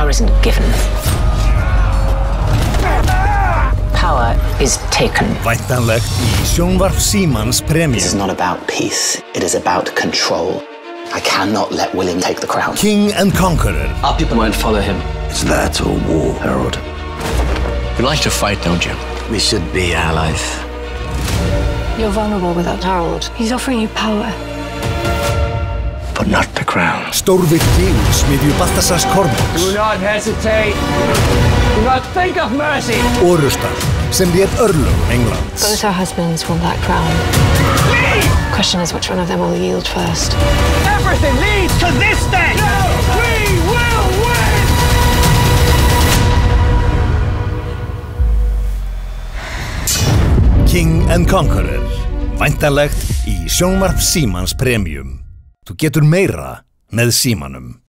Power isn't given. Power is taken. Væntanlegt í sjónvarp Símans Premium. This is not about peace. It is about control. I cannot let William take the crown. King and Conqueror. Our people won't follow him. It's that or war, Harold. You like to fight, don't you? We should be allies. You're vulnerable without Harold. He's offering you power. But not the crown. Stórvirki úr smiðju Baltasars Kormáks. Do not hesitate. Do not think of mercy. Orustan, sem réð örlög Englands. Both our husbands want that crown. Lead! Question is which one of them will yield first. Everything leads to this day! No! We will win! King and Conqueror. Væntanlegt í sjónvarp Símans Premium. Þú getur meira með Símanum.